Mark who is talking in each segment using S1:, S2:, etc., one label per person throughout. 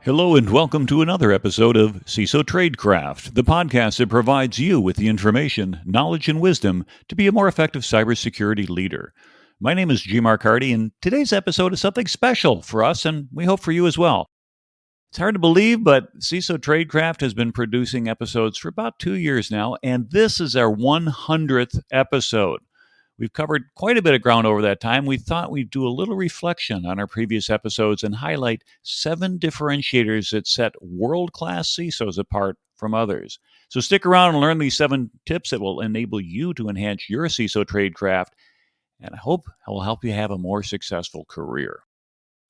S1: Hello and welcome to another episode of CISO Tradecraft, the podcast that provides you with the information, knowledge, and wisdom to be a more effective cybersecurity leader. My name is G. Mark Hardy, and today's episode is something special for us, and we hope for you as well. It's hard to believe, but CISO Tradecraft has been producing episodes for about 2 years now, and this is our 100th episode. We've covered quite a bit of ground over that time. We thought we'd do a little reflection on our previous episodes and highlight 7 differentiators that set World Class CISOs apart from others. So stick around and learn these 7 tips that will enable you to enhance your CISO tradecraft, and I hope it will help you have a more successful career.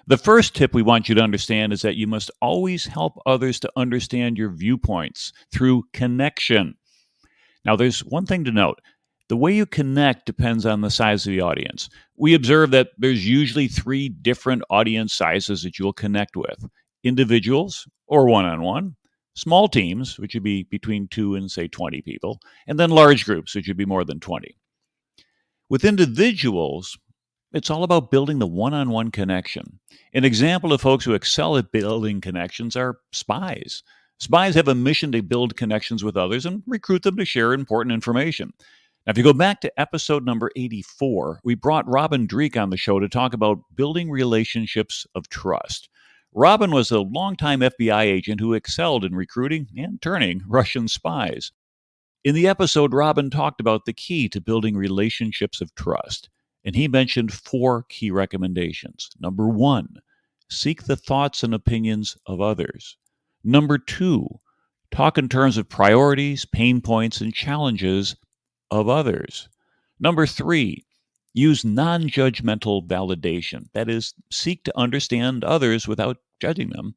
S1: The first tip we want you to understand is that you must always help others to understand your viewpoints through connection. Now, there's one thing to note. The way you connect depends on the size of the audience. We observe that there's usually 3 different audience sizes that you'll connect with: individuals or one-on-one, small teams, which would be between 2 and, say, 20 people, and then large groups, which would be more than 20. With individuals, it's all about building the one-on-one connection. An example of folks who excel at building connections are spies. Spies have a mission to build connections with others and recruit them to share important information. Now, if you go back to episode number 84, we brought Robin Dreeke on the show to talk about building relationships of trust. Robin was a longtime FBI agent who excelled in recruiting and turning Russian spies. In the episode, Robin talked about the key to building relationships of trust, and he mentioned 4 key recommendations. Number 1, seek the thoughts and opinions of others. Number 2, talk in terms of priorities, pain points, and challenges of others. Number 3, use non-judgmental validation. That is, seek to understand others without judging them.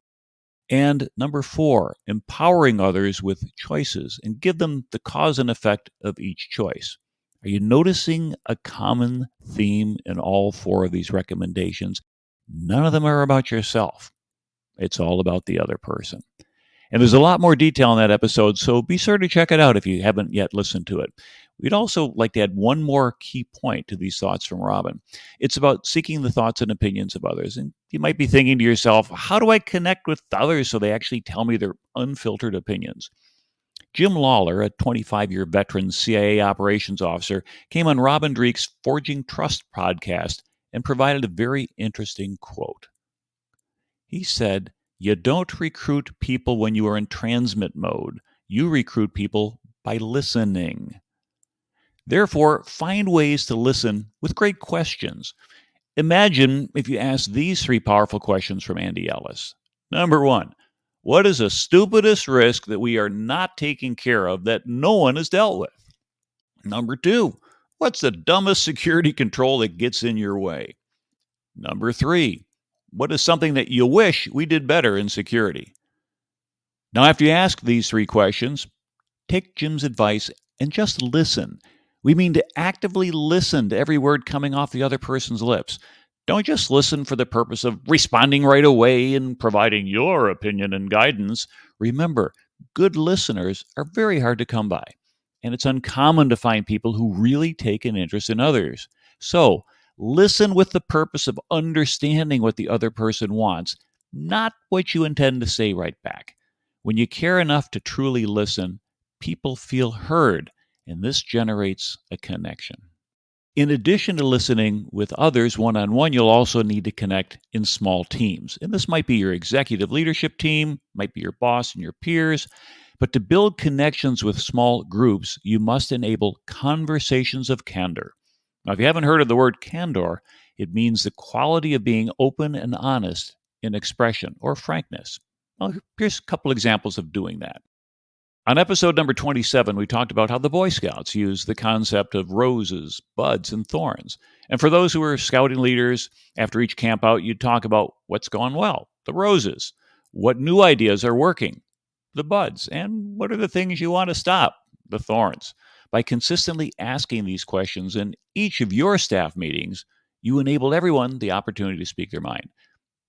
S1: And number 4, empowering others with choices and give them the cause and effect of each choice. Are you noticing a common theme in all 4 of these recommendations? None of them are about yourself. It's all about the other person. And there's a lot more detail in that episode, so be sure to check it out if you haven't yet listened to it. We'd also like to add one more key point to these thoughts from Robin. It's about seeking the thoughts and opinions of others. And you might be thinking to yourself, how do I connect with others so they actually tell me their unfiltered opinions? Jim Lawler, a 25-year veteran CIA operations officer, came on Robin Dreeke's Forging Trust podcast and provided a very interesting quote. He said, "You don't recruit people when you are in transmit mode. You recruit people by listening. Therefore, find ways to listen with great questions." Imagine if you asked these 3 powerful questions from Andy Ellis. Number 1, what is the stupidest risk that we are not taking care of that no one has dealt with? Number 2, what's the dumbest security control that gets in your way? Number 3, what is something that you wish we did better in security? Now, after you ask these 3 questions, take Jim's advice and just listen. We mean to actively listen to every word coming off the other person's lips. Don't just listen for the purpose of responding right away and providing your opinion and guidance. Remember, good listeners are very hard to come by, and it's uncommon to find people who really take an interest in others. So, listen with the purpose of understanding what the other person wants, not what you intend to say right back. When you care enough to truly listen, people feel heard, and this generates a connection. In addition to listening with others one-on-one, you'll also need to connect in small teams. And this might be your executive leadership team, might be your boss and your peers. But to build connections with small groups, you must enable conversations of candor. Now, if you haven't heard of the word candor, it means the quality of being open and honest in expression or frankness. Well, here's a couple examples of doing that. On episode number 27, we talked about how the Boy Scouts use the concept of roses, buds, and thorns. And for those who are scouting leaders, after each camp out, you'd talk about what's gone well, the roses, what new ideas are working, the buds, and what are the things you want to stop, the thorns. By consistently asking these questions in each of your staff meetings, you enable everyone the opportunity to speak their mind.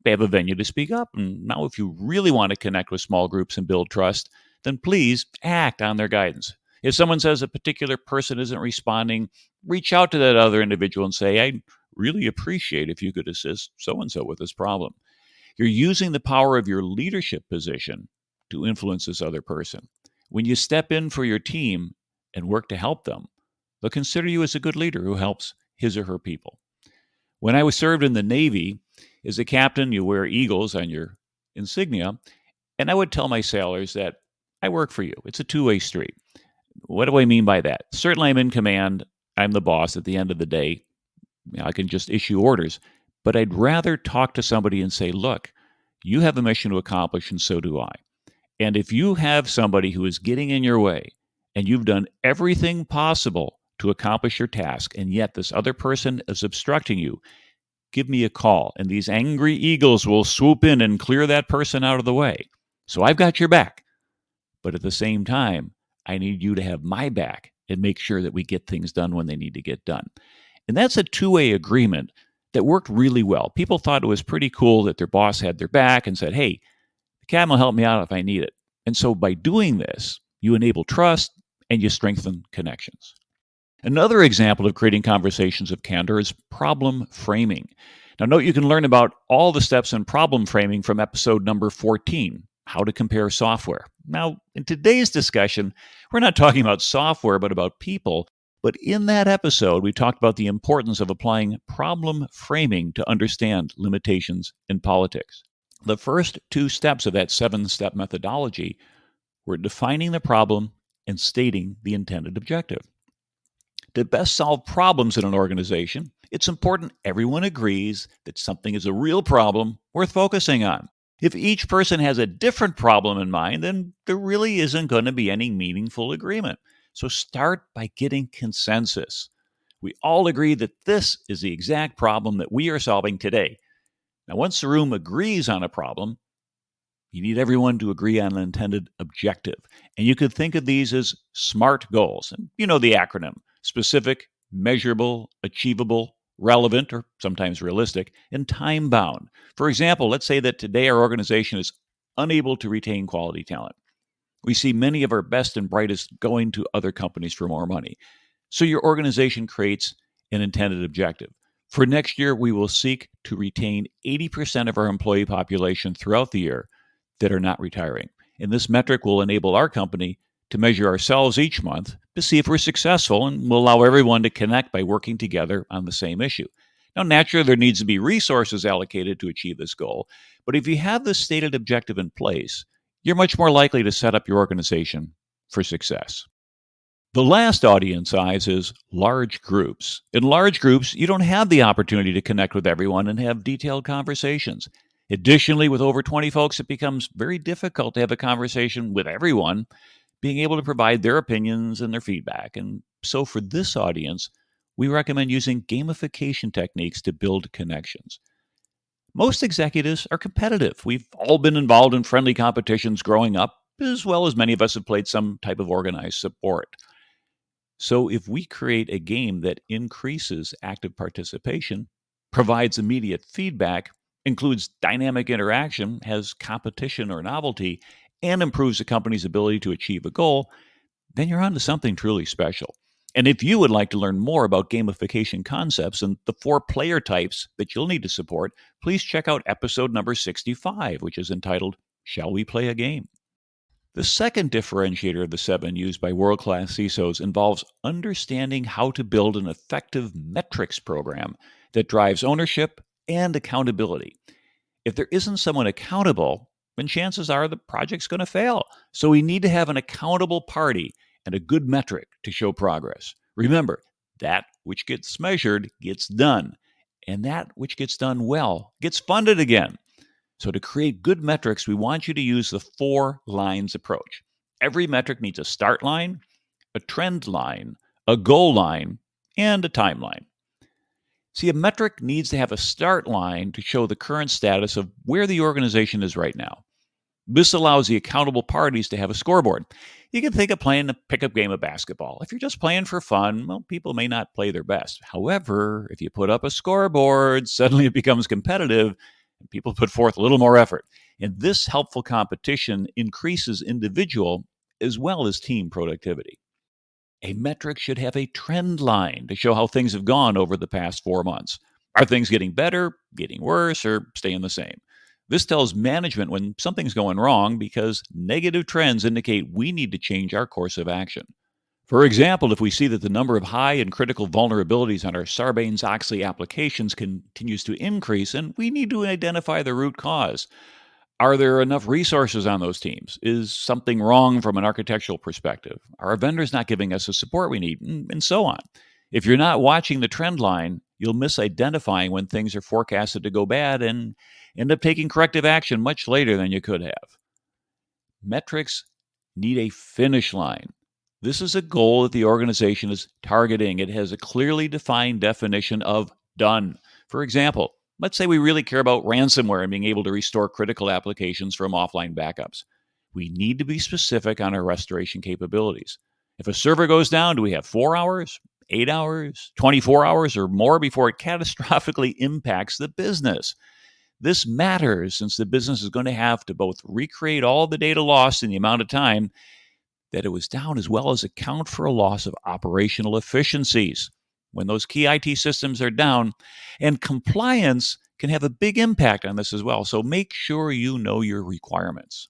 S1: They have a venue to speak up, and now if you really want to connect with small groups and build trust, then please act on their guidance. If someone says a particular person isn't responding, reach out to that other individual and say, I'd really appreciate if you could assist so-and-so with this problem. You're using the power of your leadership position to influence this other person. When you step in for your team and work to help them, they'll consider you as a good leader who helps his or her people. When I was served in the Navy, as a captain, you wear eagles on your insignia, and I would tell my sailors that I work for you. It's a two-way street. What do I mean by that? Certainly, I'm in command. I'm the boss at the end of the day. I can just issue orders. But I'd rather talk to somebody and say, look, you have a mission to accomplish, and so do I. And if you have somebody who is getting in your way, and you've done everything possible to accomplish your task, and yet this other person is obstructing you, give me a call, and these angry eagles will swoop in and clear that person out of the way. So I've got your back. But at the same time, I need you to have my back and make sure that we get things done when they need to get done. And that's a two-way agreement that worked really well. People thought it was pretty cool that their boss had their back and said, hey, the captain will help me out if I need it. And so by doing this, you enable trust and you strengthen connections. Another example of creating conversations of candor is problem framing. Now, note you can learn about all the steps in problem framing from episode number 14, How to Compare Software. Now, in today's discussion, we're not talking about software, but about people. But in that episode, we talked about the importance of applying problem framing to understand limitations in politics. The first two steps of that 7-step methodology were defining the problem and stating the intended objective. To best solve problems in an organization, it's important everyone agrees that something is a real problem worth focusing on. If each person has a different problem in mind, then there really isn't going to be any meaningful agreement. So start by getting consensus. We all agree that this is the exact problem that we are solving today. Now, once the room agrees on a problem, you need everyone to agree on an intended objective. And you could think of these as SMART goals. And you know the acronym: specific, measurable, achievable, relevant, or sometimes realistic, and time-bound. For example, let's say that today our organization is unable to retain quality talent. We see many of our best and brightest going to other companies for more money. So your organization creates an intended objective. For next year, we will seek to retain 80% of our employee population throughout the year that are not retiring. And this metric will enable our company to measure ourselves each month to see if we're successful, and will allow everyone to connect by working together on the same issue. Now, naturally, there needs to be resources allocated to achieve this goal, but if you have this stated objective in place, you're much more likely to set up your organization for success. The last audience size is large groups. In large groups, you don't have the opportunity to connect with everyone and have detailed conversations. Additionally, with over 20 folks, it becomes very difficult to have a conversation with everyone, being able to provide their opinions and their feedback. And so for this audience, we recommend using gamification techniques to build connections. Most executives are competitive. We've all been involved in friendly competitions growing up, as well as many of us have played some type of organized sport. So if we create a game that increases active participation, provides immediate feedback, includes dynamic interaction, has competition or novelty, and improves the company's ability to achieve a goal, then you're onto something truly special. And if you would like to learn more about gamification concepts and the 4 player types that you'll need to support, please check out episode number 65, which is entitled, Shall We Play a Game? The second differentiator of the 7 used by World Class CISOs involves understanding how to build an effective metrics program that drives ownership and accountability. If there isn't someone accountable, then chances are the project's going to fail. So we need to have an accountable party and a good metric to show progress. Remember, that which gets measured gets done, and that which gets done well gets funded again. So to create good metrics, we want you to use the 4 lines approach. Every metric needs a start line, a trend line, a goal line, and a timeline. See, a metric needs to have a start line to show the current status of where the organization is right now. This allows the accountable parties to have a scoreboard. You can think of playing a pickup game of basketball. If you're just playing for fun, well, people may not play their best. However, if you put up a scoreboard, suddenly it becomes competitive and people put forth a little more effort. And this helpful competition increases individual as well as team productivity. A metric should have a trend line to show how things have gone over the past 4 months. Are things getting better, getting worse, or staying the same? This tells management when something's going wrong because negative trends indicate we need to change our course of action. For example, if we see that the number of high and critical vulnerabilities on our Sarbanes-Oxley applications continues to increase, and we need to identify the root cause. Are there enough resources on those teams? Is something wrong from an architectural perspective? Are our vendors not giving us the support we need? And so on. If you're not watching the trend line, you'll miss identifying when things are forecasted to go bad and end up taking corrective action much later than you could have. Metrics need a finish line. This is a goal that the organization is targeting. It has a clearly defined definition of done. For example, let's say we really care about ransomware and being able to restore critical applications from offline backups. We need to be specific on our restoration capabilities. If a server goes down, do we have 4 hours, 8 hours, 24 hours, or more before it catastrophically impacts the business? This matters since the business is going to have to both recreate all the data lost in the amount of time that it was down, as well as account for a loss of operational efficiencies when those key IT systems are down. And compliance can have a big impact on this as well. So make sure you know your requirements.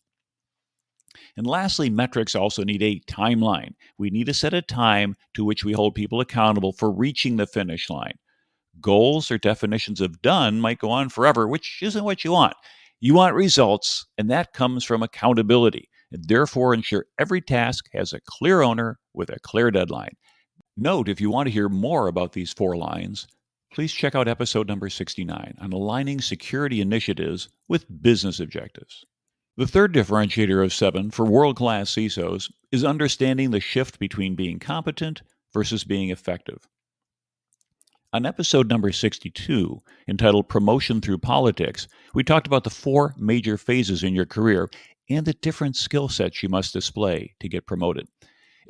S1: And lastly, metrics also need a timeline. We need to set a time to which we hold people accountable for reaching the finish line. Goals or definitions of done might go on forever, which isn't what you want. You want results, and that comes from accountability. And therefore, ensure every task has a clear owner with a clear deadline. Note, if you want to hear more about these 4 lines, please check out episode number 69 on aligning security initiatives with business objectives. The third differentiator of 7 for World Class CISOs is understanding the shift between being competent versus being effective. On episode number 62, entitled Promotion Through Politics, we talked about the 4 major phases in your career and the different skill sets you must display to get promoted.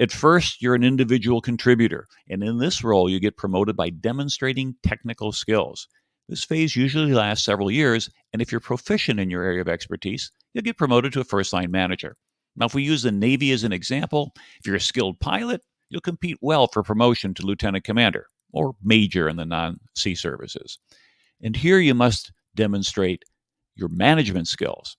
S1: At first, you're an individual contributor, and in this role, you get promoted by demonstrating technical skills. This phase usually lasts several years, and if you're proficient in your area of expertise, you'll get promoted to a first-line manager. Now, if we use the Navy as an example, if you're a skilled pilot, you'll compete well for promotion to lieutenant commander, or major in the non-sea services. And here you must demonstrate your management skills.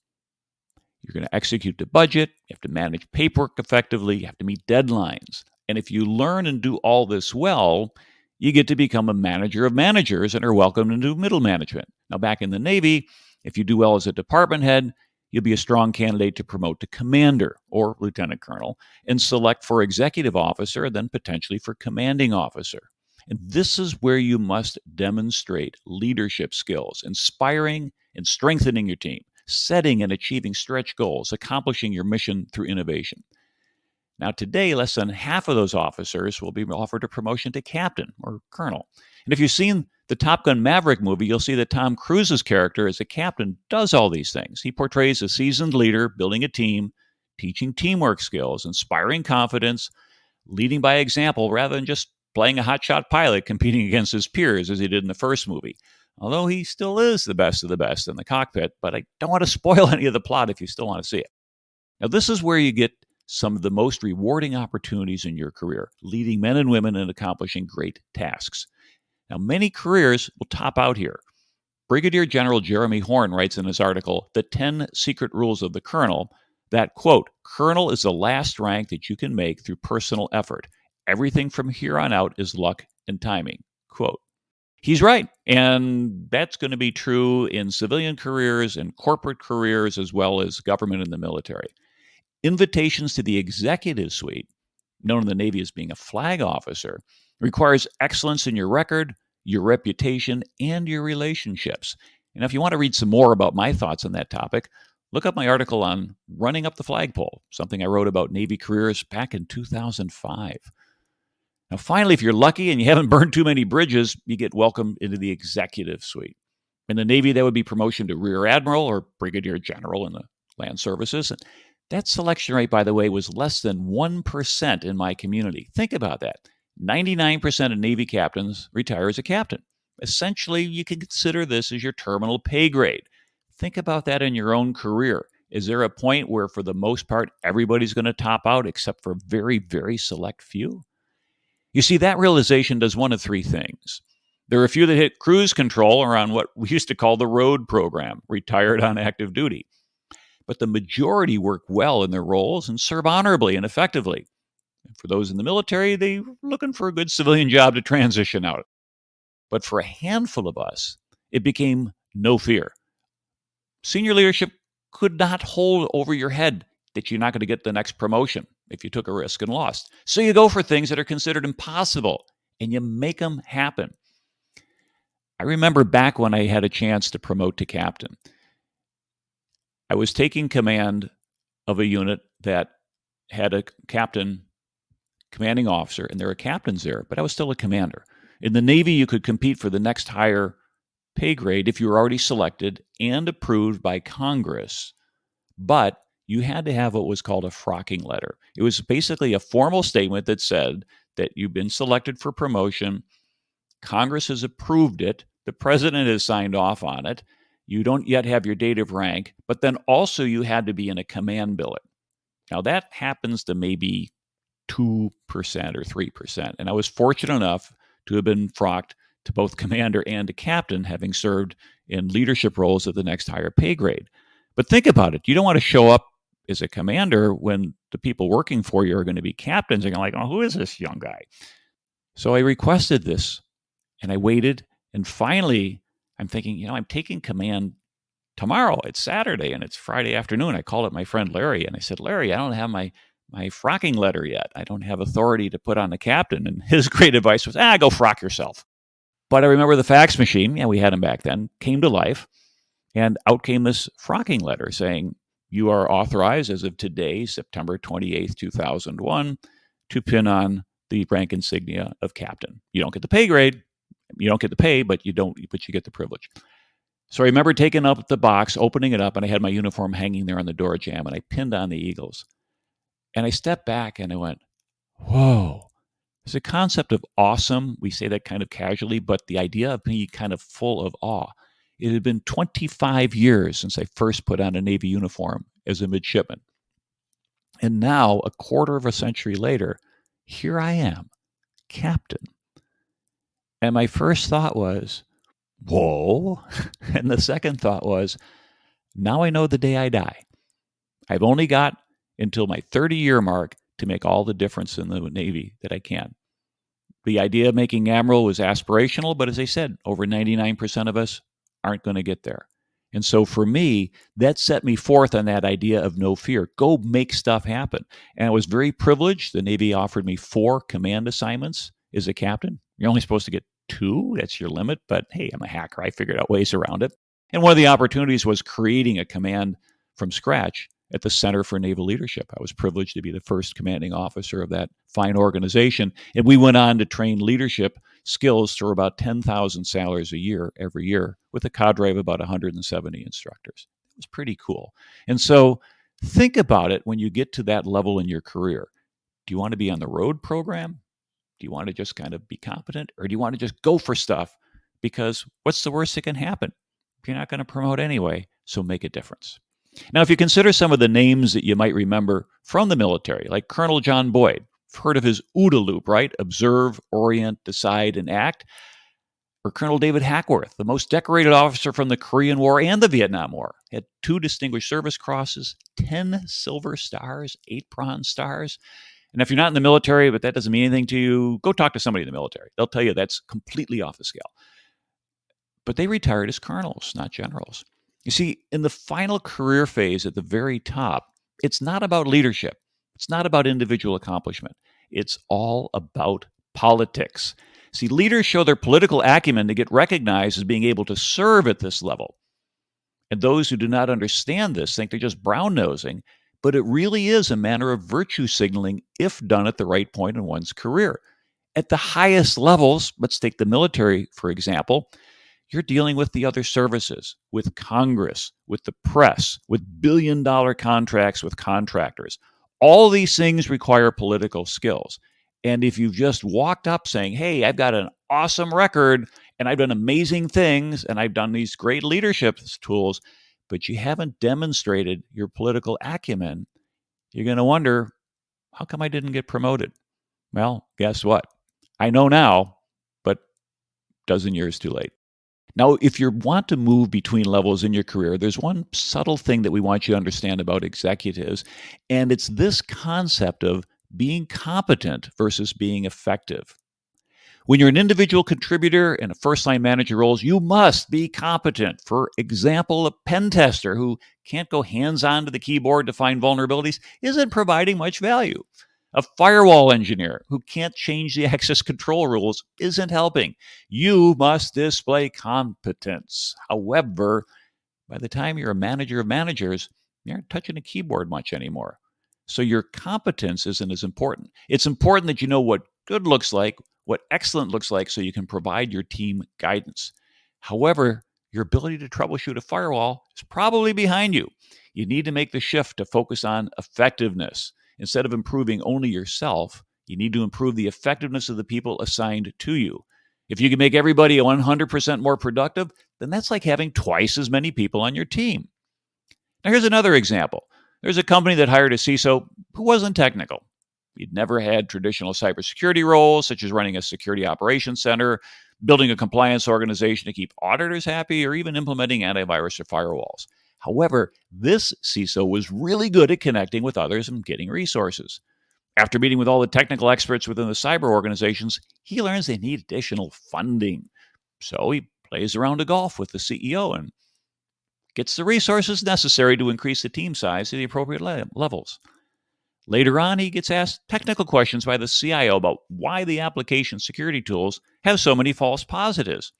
S1: You're going to execute the budget, you have to manage paperwork effectively, you have to meet deadlines. And if you learn and do all this well, you get to become a manager of managers and are welcomed into middle management. Now, back in the Navy, if you do well as a department head, you'll be a strong candidate to promote to commander or lieutenant colonel and select for executive officer, then potentially for commanding officer. And this is where you must demonstrate leadership skills, inspiring and strengthening your team, setting and achieving stretch goals, accomplishing your mission through innovation. Now, today, less than half of those officers will be offered a promotion to captain or colonel. And if you've seen the Top Gun Maverick movie, you'll see that Tom Cruise's character as a captain does all these things. He portrays a seasoned leader, building a team, teaching teamwork skills, inspiring confidence, leading by example rather than just playing a hotshot pilot competing against his peers as he did in the first movie. Although he still is the best of the best in the cockpit, but I don't want to spoil any of the plot if you still want to see it. Now, this is where you get some of the most rewarding opportunities in your career, leading men and women in accomplishing great tasks. Now, many careers will top out here. Brigadier General Jeremy Horn writes in his article, The 10 Secret Rules of the Colonel, that, quote, colonel is the last rank that you can make through personal effort. Everything from here on out is luck and timing, quote. He's right, and that's going to be true in civilian careers and corporate careers as well as government and the military. Invitations to the executive suite, known in the Navy as being a flag officer, requires excellence in your record, your reputation, and your relationships. And if you want to read some more about my thoughts on that topic, look up my article on running up the flagpole, something I wrote about Navy careers back in 2005. Now, finally, if you're lucky and you haven't burned too many bridges, you get welcomed into the executive suite. In the Navy, that would be promotion to Rear Admiral or Brigadier General in the land services. And that selection rate, by the way, was less than 1% in my community. Think about that. 99% of Navy captains retire as a captain. Essentially, you can consider this as your terminal pay grade. Think about that in your own career. Is there a point where, for the most part, everybody's going to top out except for very, very select few? You see, that realization does one of 3 things. There are a few that hit cruise control or on what we used to call the road program, retired on active duty. But the majority work well in their roles and serve honorably and effectively. And for those in the military, they're looking for a good civilian job to transition out. But for a handful of us, it became no fear. Senior leadership could not hold over your head that you're not going to get the next promotion if you took a risk and lost. So you go for things that are considered impossible and you make them happen. I remember back when I had a chance to promote to captain, I was taking command of a unit that had a captain, commanding officer, and there were captains there, but I was still a commander. In the Navy, you could compete for the next higher pay grade if you were already selected and approved by Congress, but you had to have what was called a Frocking Letter. It was basically a formal statement that said that you've been selected for promotion, Congress has approved it, the president has signed off on it, you don't yet have your date of rank, but then also you had to be in a command billet. Now that happens to maybe 2% or 3%. And I was fortunate enough to have been frocked to both commander and to captain, having served in leadership roles at the next higher pay grade. But think about it. You don't want to show up as a commander when the people working for you are going to be captains. They're going to like, oh, who is this young guy? So I requested this and I waited. And finally, I'm thinking, I'm taking command tomorrow. It's Saturday and it's Friday afternoon. I called up my friend Larry and I said, Larry, I don't have my frocking letter yet. I don't have authority to put on the captain. And his great advice was, go frock yourself. But I remember the fax machine, we had them back then, came to life. And out came this frocking letter saying, you are authorized as of today, September 28th, 2001, to pin on the rank insignia of captain. You don't get the pay grade. You don't get the pay, but you get the privilege. So I remember taking up the box, opening it up, and I had my uniform hanging there on the door jamb, and I pinned on the Eagles. And I stepped back and I went, whoa. There's a concept of awesome. We say that kind of casually, but the idea of being kind of full of awe. It had been 25 years since I first put on a Navy uniform as a midshipman. And now, a quarter of a century later, here I am, captain. And my first thought was, whoa. And the second thought was, now I know the day I die. I've only got until my 30-year mark to make all the difference in the Navy that I can. The idea of making Admiral was aspirational, but as I said, over 99% of us aren't going to get there. And so for me, that set me forth on that idea of no fear. Go make stuff happen. And I was very privileged. The Navy offered me 4 command assignments as a captain. You're only supposed to get 2. That's your limit. But hey, I'm a hacker. I figured out ways around it. And one of the opportunities was creating a command from scratch at the Center for Naval Leadership. I was privileged to be the first commanding officer of that fine organization. And we went on to train leadership skills through about 10,000 sailors a year, every year, with a cadre of about 170 instructors. It was pretty cool. And so think about it when you get to that level in your career. Do you want to be on the road program? Do you want to just kind of be competent? Or do you want to just go for stuff? Because what's the worst that can happen? You're not going to promote anyway, so make a difference. Now, if you consider some of the names that you might remember from the military, like Colonel John Boyd, you've heard of his OODA loop, right? Observe, orient, decide, and act. Or Colonel David Hackworth, the most decorated officer from the Korean War and the Vietnam War, had 2 Distinguished Service Crosses, 10 Silver Stars, 8 Bronze Stars. And if you're not in the military, but that doesn't mean anything to you, go talk to somebody in the military. They'll tell you that's completely off the scale. But they retired as colonels, not generals. You see, in the final career phase at the very top, it's not about leadership. It's not about individual accomplishment. It's all about politics. See, leaders show their political acumen to get recognized as being able to serve at this level. And those who do not understand this think they're just brown-nosing, but it really is a manner of virtue signaling if done at the right point in one's career. At the highest levels, let's take the military, for example, you're dealing with the other services, with Congress, with the press, with billion-dollar contracts with contractors. All these things require political skills. And if you've just walked up saying, hey, I've got an awesome record, and I've done amazing things, and I've done these great leadership tools, but you haven't demonstrated your political acumen, you're going to wonder, how come I didn't get promoted? Well, guess what? I know now, but dozen years too late. Now, if you want to move between levels in your career, there's one subtle thing that we want you to understand about executives, and it's this concept of being competent versus being effective. When you're an individual contributor in a first-line manager roles, you must be competent. For example, a pen tester who can't go hands-on to the keyboard to find vulnerabilities isn't providing much value. A firewall engineer who can't change the access control rules isn't helping. You must display competence. However, by the time you're a manager of managers, you aren't touching a keyboard much anymore. So your competence isn't as important. It's important that you know what good looks like, what excellent looks like, so you can provide your team guidance. However, your ability to troubleshoot a firewall is probably behind you. You need to make the shift to focus on effectiveness. Instead of improving only yourself, you need to improve the effectiveness of the people assigned to you. If you can make everybody 100% more productive, then that's like having twice as many people on your team. Now, here's another example. There's a company that hired a CISO who wasn't technical. He'd never had traditional cybersecurity roles, such as running a security operations center, building a compliance organization to keep auditors happy, or even implementing antivirus or firewalls. However, this CISO was really good at connecting with others and getting resources. After meeting with all the technical experts within the cyber organizations, he learns they need additional funding. So he plays around a golf with the CEO and gets the resources necessary to increase the team size to the appropriate levels. Later on, he gets asked technical questions by the CIO about why the application security tools have so many false positives.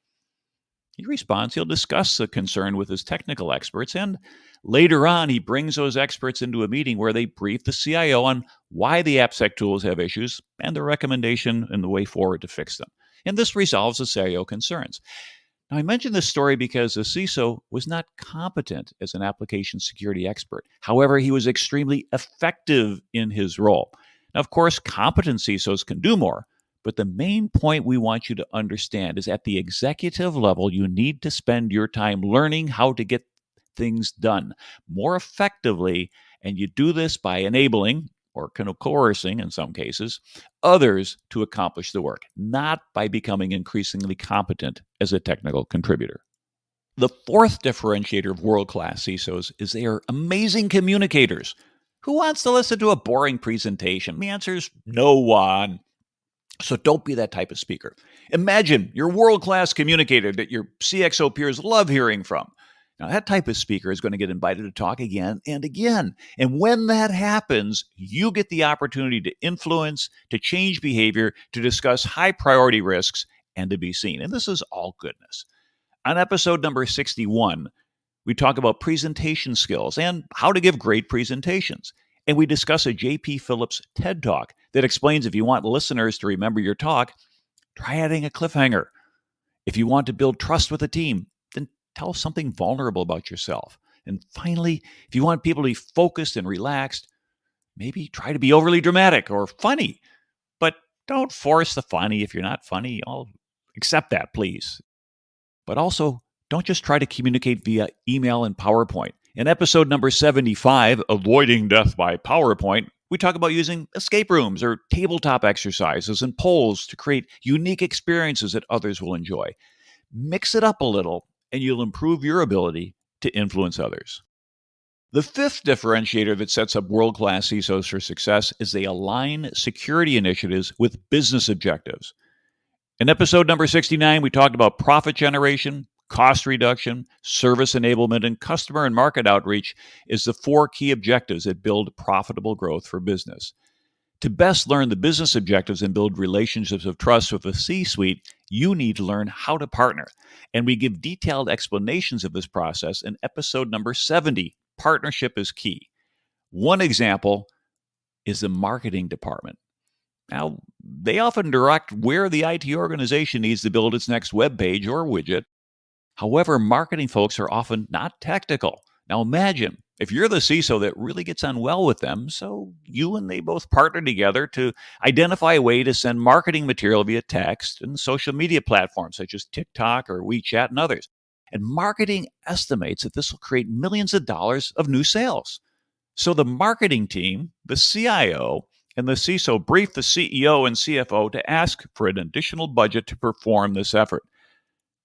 S1: He responds he'll discuss the concern with his technical experts, and later on, he brings those experts into a meeting where they brief the CIO on why the AppSec tools have issues and the recommendation and the way forward to fix them. And this resolves the CIO concerns. Now, I mention this story because the CISO was not competent as an application security expert. However, he was extremely effective in his role. Now, of course, competent CISOs can do more, but the main point we want you to understand is at the executive level, you need to spend your time learning how to get things done more effectively, and you do this by enabling or coercing, in some cases, others to accomplish the work, not by becoming increasingly competent as a technical contributor. The fourth differentiator of world class CISOs is they are amazing communicators. Who wants to listen to a boring presentation? The answer is no one. So don't be that type of speaker. Imagine you're a world class communicator that your CXO peers love hearing from. Now, that type of speaker is going to get invited to talk again and again. And when that happens, you get the opportunity to influence, to change behavior, to discuss high priority risks, and to be seen. And this is all goodness. On episode number 61, we talk about presentation skills and how to give great presentations. And we discuss a J.P. Phillips TED Talk that explains if you want listeners to remember your talk, try adding a cliffhanger. If you want to build trust with a team, then tell something vulnerable about yourself. And finally, if you want people to be focused and relaxed, maybe try to be overly dramatic or funny. But don't force the funny. If you're not funny, I'll accept that, please. But also, don't just try to communicate via email and PowerPoint. In episode number 75, Avoiding Death by PowerPoint, we talk about using escape rooms or tabletop exercises and polls to create unique experiences that others will enjoy. Mix it up a little, and you'll improve your ability to influence others. The fifth differentiator that sets up world-class CISOs for success is they align security initiatives with business objectives. In episode number 69, we talked about profit generation, cost reduction, service enablement, and customer and market outreach is the four key objectives that build profitable growth for business. To best learn the business objectives and build relationships of trust with the C-suite, you need to learn how to partner. And we give detailed explanations of this process in episode number 70, Partnership is Key. One example is the marketing department. Now, they often direct where the IT organization needs to build its next web page or widget. However, marketing folks are often not technical. Now imagine if you're the CISO that really gets on well with them, so you and they both partner together to identify a way to send marketing material via text and social media platforms such as TikTok or WeChat and others. And marketing estimates that this will create millions of dollars of new sales. So the marketing team, the CIO, and the CISO brief the CEO and CFO to ask for an additional budget to perform this effort.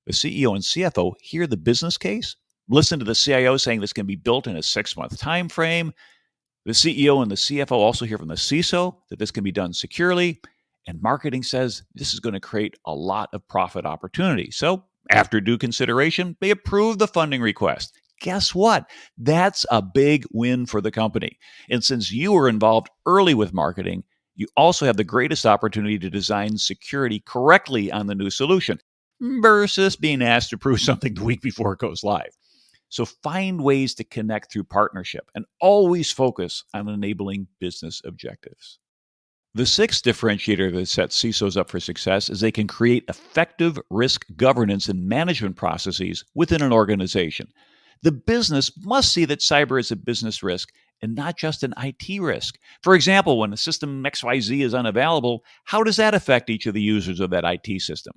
S1: The CEO and CFO hear the business case, listen to the CIO saying this can be built in a 6-month time frame. The CEO and the CFO also hear from the CISO that this can be done securely, and marketing says this is going to create a lot of profit opportunity. So, after due consideration, they approve the funding request. Guess what? That's a big win for the company. And since you were involved early with marketing, you also have the greatest opportunity to design security correctly on the new solution versus being asked to prove something the week before it goes live. So find ways to connect through partnership and always focus on enabling business objectives. The sixth differentiator that sets CISOs up for success is they can create effective risk governance and management processes within an organization. The business must see that cyber is a business risk and not just an IT risk. For example, when a system XYZ is unavailable, how does that affect each of the users of that IT system?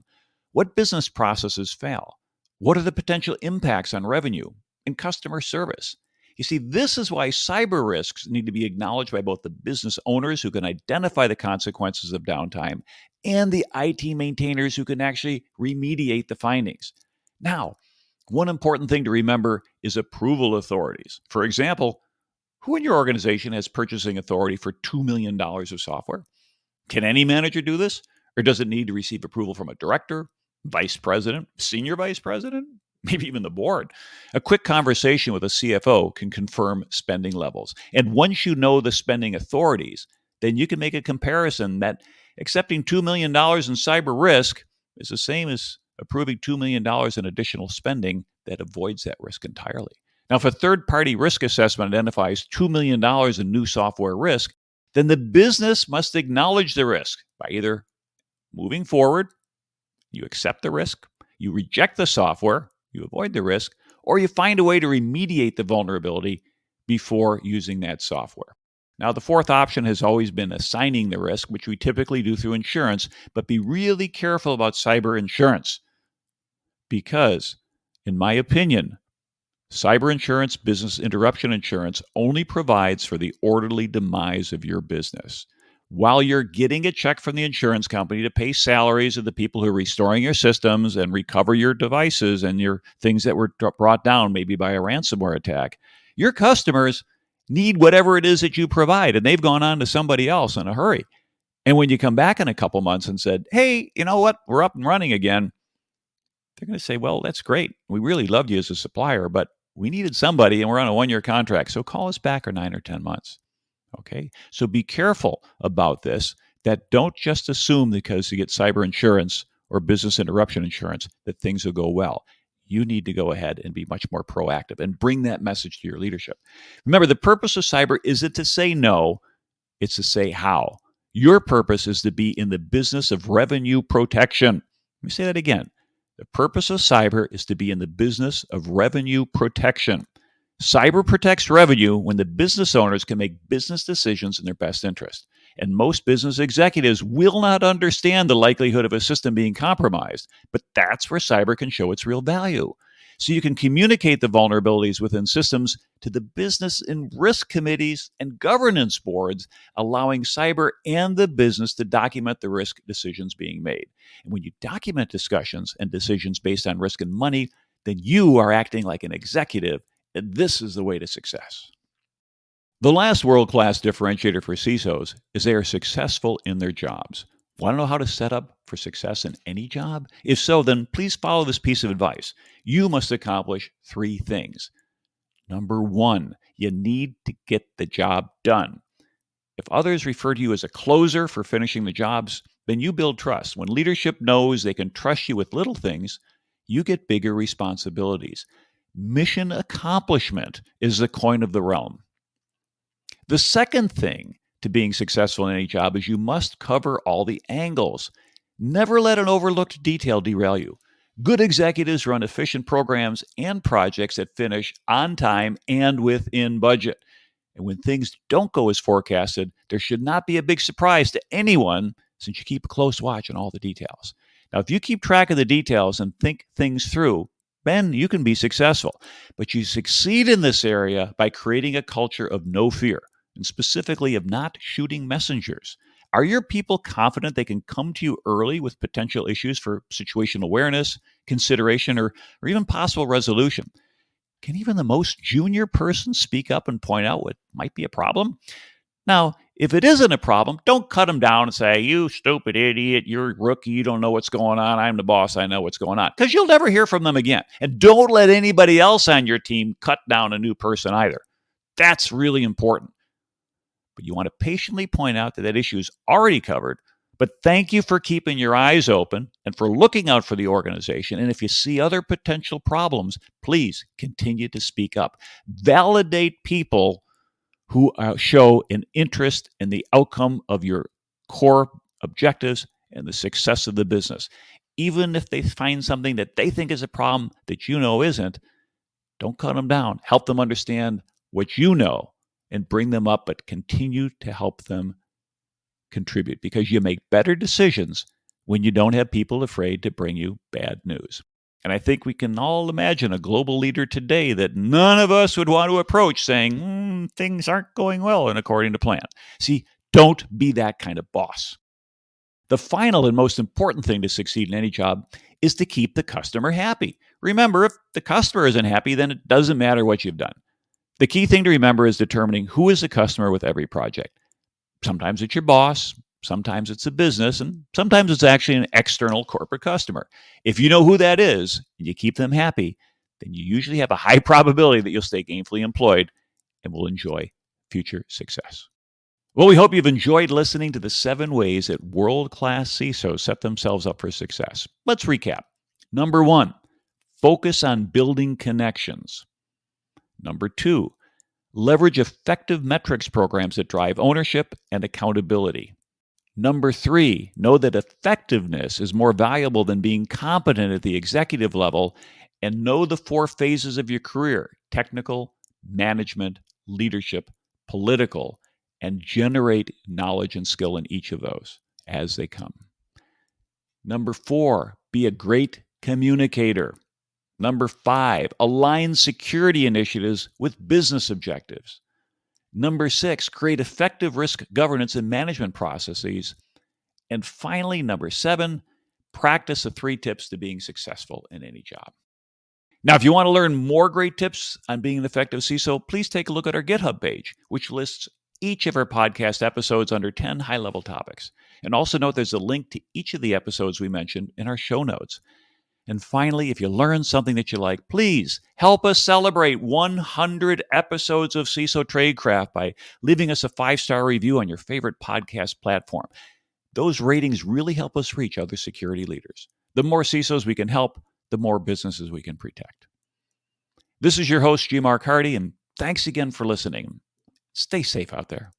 S1: What business processes fail? What are the potential impacts on revenue and customer service? You see, this is why cyber risks need to be acknowledged by both the business owners who can identify the consequences of downtime and the IT maintainers who can actually remediate the findings. Now, one important thing to remember is approval authorities. For example, who in your organization has purchasing authority for $2 million of software? Can any manager do this? Or does it need to receive approval from a director, vice president, senior vice president, maybe even the board? A quick conversation with a CFO can confirm spending levels. And once you know the spending authorities, then you can make a comparison that accepting $2 million in cyber risk is the same as approving $2 million in additional spending that avoids that risk entirely. Now, if a third-party risk assessment identifies $2 million in new software risk, then the business must acknowledge the risk by either moving forward, you accept the risk, you reject the software, you avoid the risk, or you find a way to remediate the vulnerability before using that software. Now, the fourth option has always been assigning the risk, which we typically do through insurance, but be really careful about cyber insurance because, in my opinion, cyber insurance, business interruption insurance, only provides for the orderly demise of your business. While you're getting a check from the insurance company to pay salaries of the people who are restoring your systems and recover your devices and your things that were brought down maybe by a ransomware attack, your customers need whatever it is that you provide, and they've gone on to somebody else in a hurry. And when you come back in a couple months and said, hey, you know what, we're up and running again, they're going to say, well, that's great. We really loved you as a supplier, but we needed somebody and we're on a 1-year contract. So call us back in 9 or 10 months. Okay. So be careful about this, that don't just assume because you get cyber insurance or business interruption insurance that things will go well. You need to go ahead and be much more proactive and bring that message to your leadership. Remember, the purpose of cyber isn't to say no, it's to say how. Your purpose is to be in the business of revenue protection. Let me say that again. The purpose of cyber is to be in the business of revenue protection. Cyber protects revenue when the business owners can make business decisions in their best interest. And most business executives will not understand the likelihood of a system being compromised, but that's where cyber can show its real value. So you can communicate the vulnerabilities within systems to the business and risk committees and governance boards, allowing cyber and the business to document the risk decisions being made. And when you document discussions and decisions based on risk and money, then you are acting like an executive, and this is the way to success. The last world-class differentiator for CISOs is they are successful in their jobs. Want to know how to set up for success in any job? If so, then please follow this piece of advice. You must accomplish 3 things. Number 1, you need to get the job done. If others refer to you as a closer for finishing the jobs, then you build trust. When leadership knows they can trust you with little things, you get bigger responsibilities. Mission accomplishment is the coin of the realm. The second thing to being successful in any job is you must cover all the angles. Never let an overlooked detail derail you. Good executives run efficient programs and projects that finish on time and within budget. And when things don't go as forecasted, there should not be a big surprise to anyone since you keep a close watch on all the details. Now, if you keep track of the details and think things through, then you can be successful. But you succeed in this area by creating a culture of no fear, and specifically of not shooting messengers. Are your people confident they can come to you early with potential issues for situational awareness, consideration, or even possible resolution? Can even the most junior person speak up and point out what might be a problem? Now, if it isn't a problem, don't cut them down and say, "You stupid idiot, you're a rookie, you don't know what's going on. I'm the boss, I know what's going on." Because you'll never hear from them again. And don't let anybody else on your team cut down a new person either. That's really important. But you want to patiently point out that issue is already covered. But thank you for keeping your eyes open and for looking out for the organization. And if you see other potential problems, please continue to speak up. Validate people who show an interest in the outcome of your core objectives and the success of the business. Even if they find something that they think is a problem that you know isn't, don't cut them down. Help them understand what you know and bring them up, but continue to help them contribute, because you make better decisions when you don't have people afraid to bring you bad news. And I think we can all imagine a global leader today that none of us would want to approach saying, things aren't going well and according to plan. See, don't be that kind of boss. The final and most important thing to succeed in any job is to keep the customer happy. Remember, if the customer isn't happy, then it doesn't matter what you've done. The key thing to remember is determining who is the customer with every project. Sometimes it's your boss, sometimes it's a business, and sometimes it's actually an external corporate customer. If you know who that is and you keep them happy, then you usually have a high probability that you'll stay gainfully employed and will enjoy future success. Well, we hope you've enjoyed listening to the 7 ways that world-class CISOs set themselves up for success. Let's recap. Number 1, focus on building connections. Number 2, leverage effective metrics programs that drive ownership and accountability. Number 3, know that effectiveness is more valuable than being competent at the executive level, and know the 4 phases of your career: technical, management, leadership, political, and generate knowledge and skill in each of those as they come. Number 4, be a great communicator. Number 5, align security initiatives with business objectives. Number 6, create effective risk governance and management processes. And finally, number 7, practice the 3 tips to being successful in any job. Now, if you want to learn more great tips on being an effective CISO, please take a look at our GitHub page, which lists each of our podcast episodes under 10 high-level topics. And also note there's a link to each of the episodes we mentioned in our show notes. And finally, if you learn something that you like, please help us celebrate 100 episodes of CISO Tradecraft by leaving us a 5-star review on your favorite podcast platform. Those ratings really help us reach other security leaders. The more CISOs we can help, the more businesses we can protect. This is your host, G. Mark Hardy, and thanks again for listening. Stay safe out there.